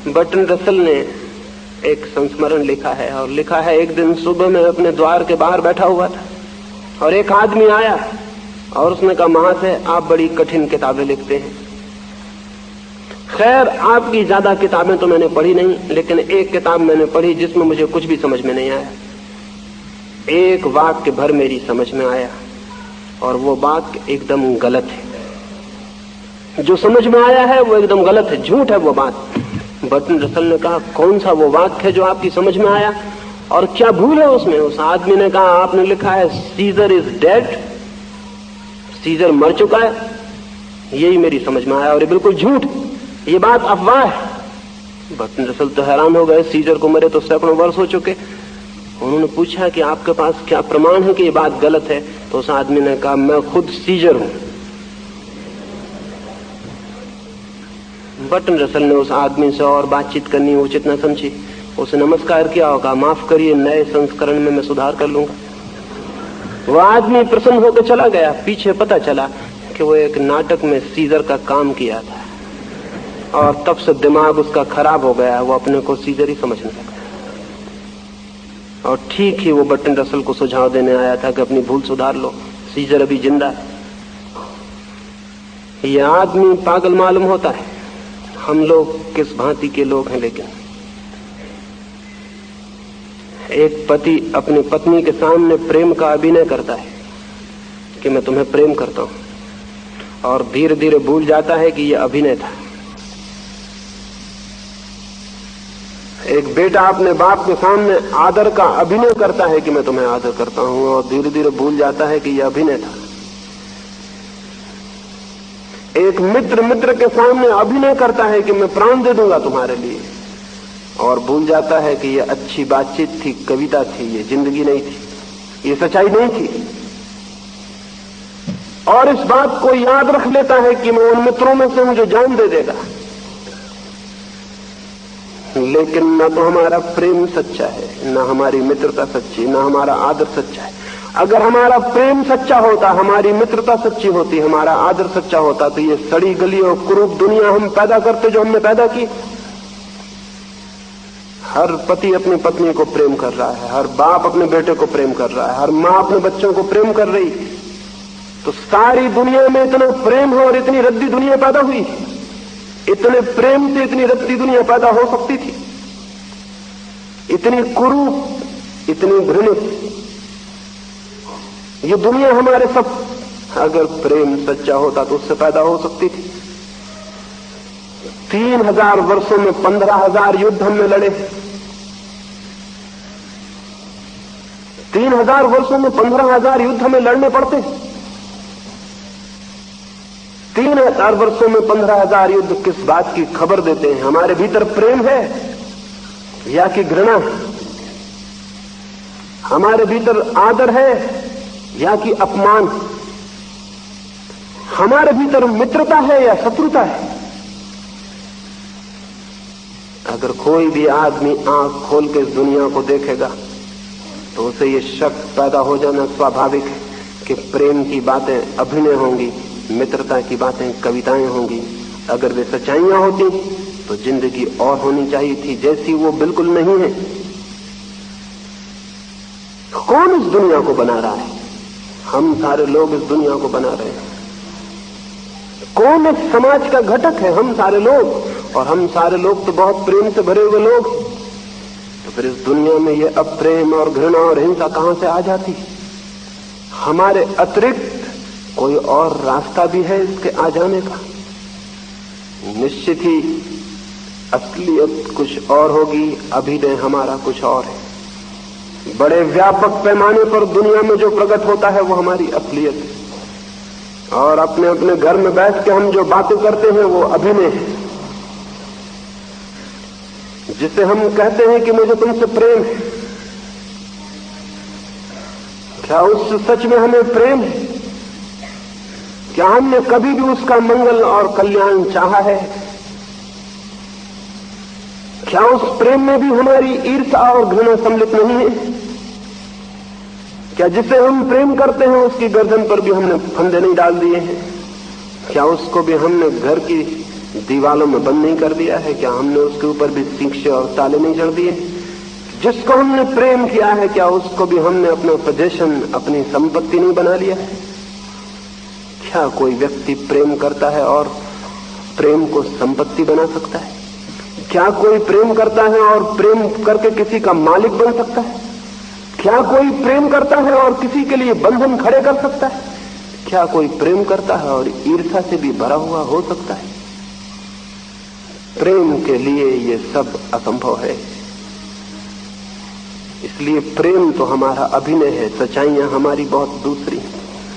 Burton Russell ने एक संस्मरण लिखा है और लिखा है, एक दिन सुबह में अपने द्वार के बाहर बैठा हुआ था और एक आदमी आया और उसने कहा, महाशय आप बड़ी कठिन किताबें लिखते हैं। खैर आपकी ज्यादा किताबें तो मैंने पढ़ी नहीं, लेकिन एक किताब मैंने पढ़ी जिसमें मुझे कुछ भी समझ में नहीं आया। एक वाक्य भर मेरी समझ में आया और वो वाक्य एकदम गलत है। जो समझ में आया है वो एकदम गलत है, झूठ है वो बात। बर्टन रसल ने कहा, कौन सा वो वाक्य है जो आपकी समझ में आया और क्या भूल है उसमें? उस आदमी ने कहा, आपने लिखा है सीजर इज डेड, सीजर मर चुका है। यही मेरी समझ में आया और ये बिल्कुल झूठ, ये बात अफवाह है। बर्टन रसल तो हैरान हो गए, सीजर को मरे तो सैकड़ों वर्ष हो चुके। उन्होंने पूछा कि आपके पास क्या प्रमाण है कि ये बात गलत है? तो उस आदमी ने कहा, मैं खुद सीजर हूं। बर्टन रसल ने उस आदमी से और बातचीत करनी उचित न समझी, उसे नमस्कार किया और कहा, माफ करिए, नए संस्करण में मैं सुधार कर लूंगा। वह आदमी प्रसन्न होकर चला गया। पीछे पता चला कि वो एक नाटक में सीजर का काम किया था और तब से दिमाग उसका खराब हो गया, वो अपने को सीजर ही समझने लगा। और ठीक ही वो बर्टन रसल को सुझाव देने आया था कि अपनी भूल सुधार लो, सीजर अभी जिंदा है। यह आदमी पागल मालूम होता है। हम लोग किस भांति के लोग हैं। लेकिन एक पति अपनी पत्नी के सामने प्रेम का अभिनय करता है कि मैं तुम्हें प्रेम करता हूं और धीरे धीरे भूल जाता है कि यह अभिनय था। एक बेटा अपने बाप के सामने आदर का अभिनय करता है कि मैं तुम्हें आदर करता हूं और धीरे धीरे भूल जाता है कि यह अभिनय था। एक मित्र के सामने अभिनय करता है कि मैं प्राण दे दूंगा तुम्हारे लिए और भूल जाता है कि यह अच्छी बातचीत थी, कविता थी, ये जिंदगी नहीं थी, ये सच्चाई नहीं थी। और इस बात को याद रख लेता है कि मैं उन मित्रों में से हूं जो जान दे देगा। लेकिन न तो हमारा प्रेम सच्चा है, न हमारी मित्रता सच्ची, न हमारा आदर सच्चा है। अगर हमारा प्रेम सच्चा होता, हमारी मित्रता सच्ची होती, हमारा आदर सच्चा होता, तो ये सड़ी गली और कुरूप दुनिया हम पैदा करते जो हमने पैदा की। हर पति अपनी पत्नी को प्रेम कर रहा है, हर बाप अपने बेटे को प्रेम कर रहा है, हर माँ अपने बच्चों को प्रेम कर रही। तो सारी दुनिया में इतना प्रेम है और इतनी रद्दी दुनिया पैदा हुई। इतने प्रेम से इतनी रद्दी दुनिया पैदा हो सकती थी, इतनी कुरूप, इतनी घृणित ये दुनिया हमारे सब, अगर प्रेम सच्चा होता तो उससे पैदा हो सकती थी। 3000 वर्षों में 15,000 युद्ध हमने लड़े। 3000 वर्षों में 15,000 युद्ध हमें लड़ने पड़ते। 3000 वर्षों में 15,000 युद्ध किस बात की खबर देते हैं? हमारे भीतर प्रेम है या कि घृणा? हमारे भीतर आदर है या कि अपमान? हमारे भीतर मित्रता है या शत्रुता है? अगर कोई भी आदमी आंख खोल के इस दुनिया को देखेगा तो उसे ये शक पैदा हो जाना स्वाभाविक है कि प्रेम की बातें अभिनय होंगी, मित्रता की बातें कविताएं होंगी। अगर वे सच्चाइयां होती तो जिंदगी और होनी चाहिए थी, जैसी वो बिल्कुल नहीं है। कौन इस दुनिया को बना रहा है? हम सारे लोग इस दुनिया को बना रहे हैं। कौन इस समाज का घटक है? हम सारे लोग। और हम सारे लोग तो बहुत प्रेम से भरे हुए लोग। तो फिर इस दुनिया में ये अप्रेम और घृणा और हिंसा कहां से आ जाती? हमारे अतिरिक्त कोई और रास्ता भी है इसके आ जाने का? निश्चित ही असलियत कुछ और होगी, अभिनय हमारा कुछ और है। बड़े व्यापक पैमाने पर दुनिया में जो प्रकट होता है वो हमारी असलियत है और अपने अपने घर में बैठ के हम जो बातें करते हैं वो अभिनय है। जिसे हम कहते हैं कि मुझे तुमसे प्रेम है, क्या उस सच में हमें प्रेम है? क्या हमने कभी भी उसका मंगल और कल्याण चाहा है? क्या उस प्रेम में भी हमारी ईर्ष्या और घृणा सम्मिलित नहीं है? क्या जिसे हम प्रेम करते हैं उसकी गर्दन पर भी हमने फंदे नहीं डाल दिए हैं? क्या उसको भी हमने घर की दीवालों में बंद नहीं कर दिया है? क्या हमने उसके ऊपर भी शिक्षे और ताले नहीं जड़ दिए? जिसको हमने प्रेम किया है, क्या उसको भी हमने अपना पोजेशन, अपनी संपत्ति नहीं बना लिया है? क्या कोई व्यक्ति प्रेम करता है और प्रेम को संपत्ति बना सकता है? क्या कोई प्रेम करता है और प्रेम करके किसी का मालिक बन सकता है? क्या कोई प्रेम करता है और किसी के लिए बंधन खड़े कर सकता है? क्या कोई प्रेम करता है और ईर्ष्या से भी भरा हुआ हो सकता है? प्रेम के लिए ये सब असंभव है। इसलिए प्रेम तो हमारा अभिनय है, सच्चाइयां हमारी बहुत दूसरी।